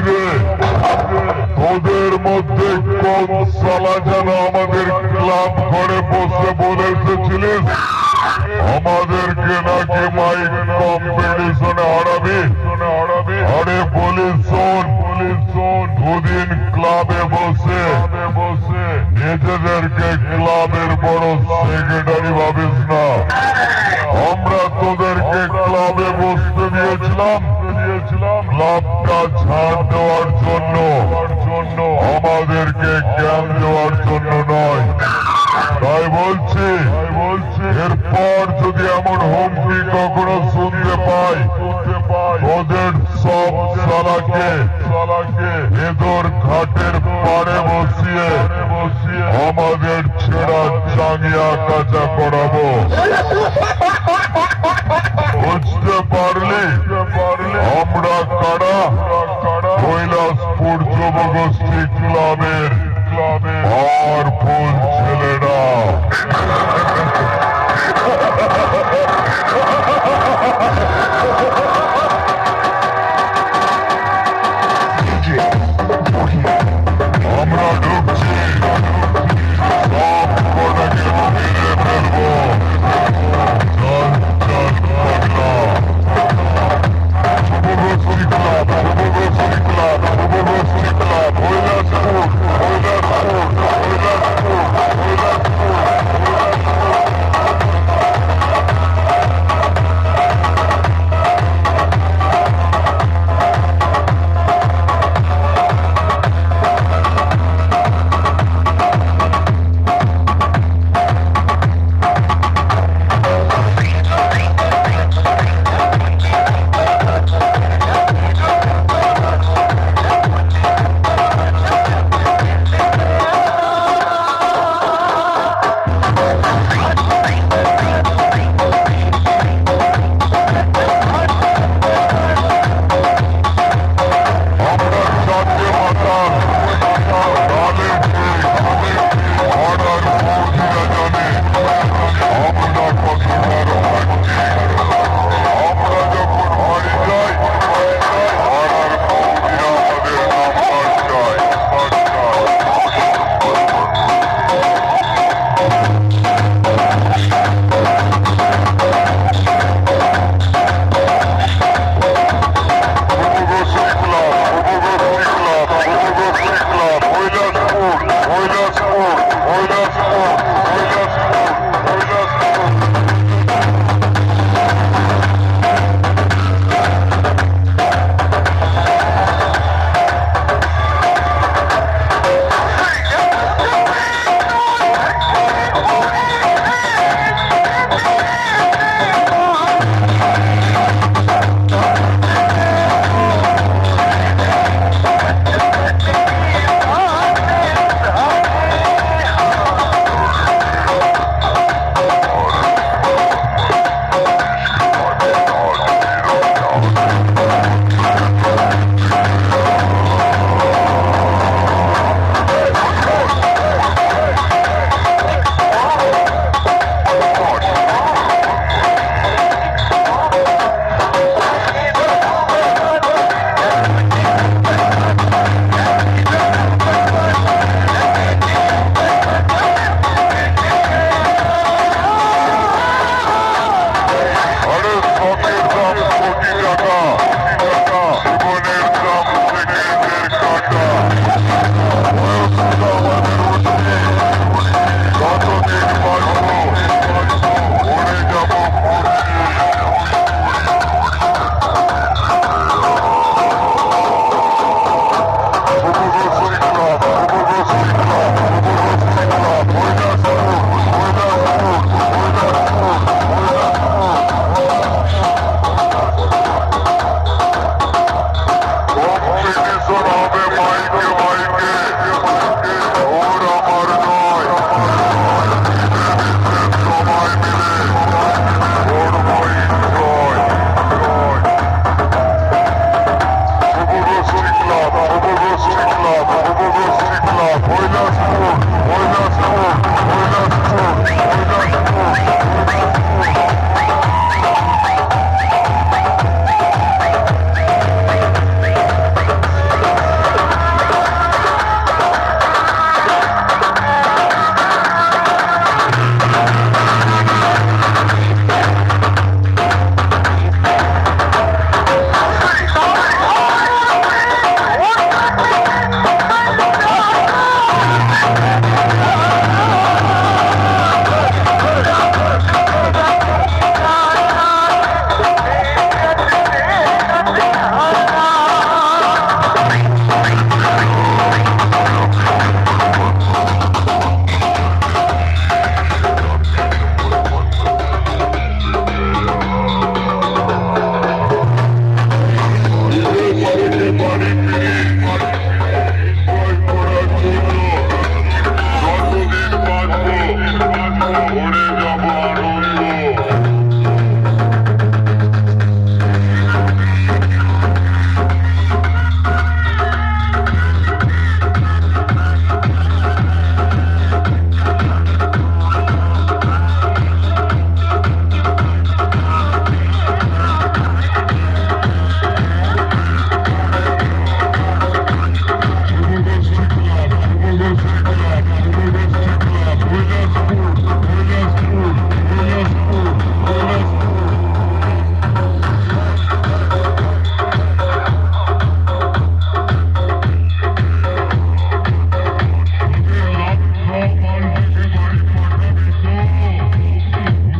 রে তোদের মধ্যে কোন সালা যেন আমাদের ক্লাব ঘরে বসে বলে এসেছিলিস আমাদেরকে নাকি মাইক কম্পিটিশনে হারাবি। আরে বলিস শোন দুদিন ক্লাবে বসে নিজেদেরকে ক্লাবের বড় সেক্রেটারি ভাবিস না। আমরা তোদেরকে ক্লাবে বসতে দিয়েছিলাম ক্লাবটা ছাড় দেওয়ার জন্য, আমাদেরকে জ্ঞান দেওয়ার জন্য নয়। তাই বলছি এরপর যদি এমন হুমকি কখনো শুনতে পাই ওদের সব সালাকে এদর ঘাটের পাড়ে বসিয়ে আমাদের ছেঁড়া চাঙিয়া কাঁচা করাবো। বুঝতে পারলি আমরা কারা? কৈলাসপুর যুবগোষ্ঠী ক্লাবের আর ফুল ছেলেরা। আমরা ঢুকছি, সব কটাকে মেরে ফেলবো। চল পাগলা। যুবগোষ্ঠী ক্লাব কৈলাসপুর। দেখলাম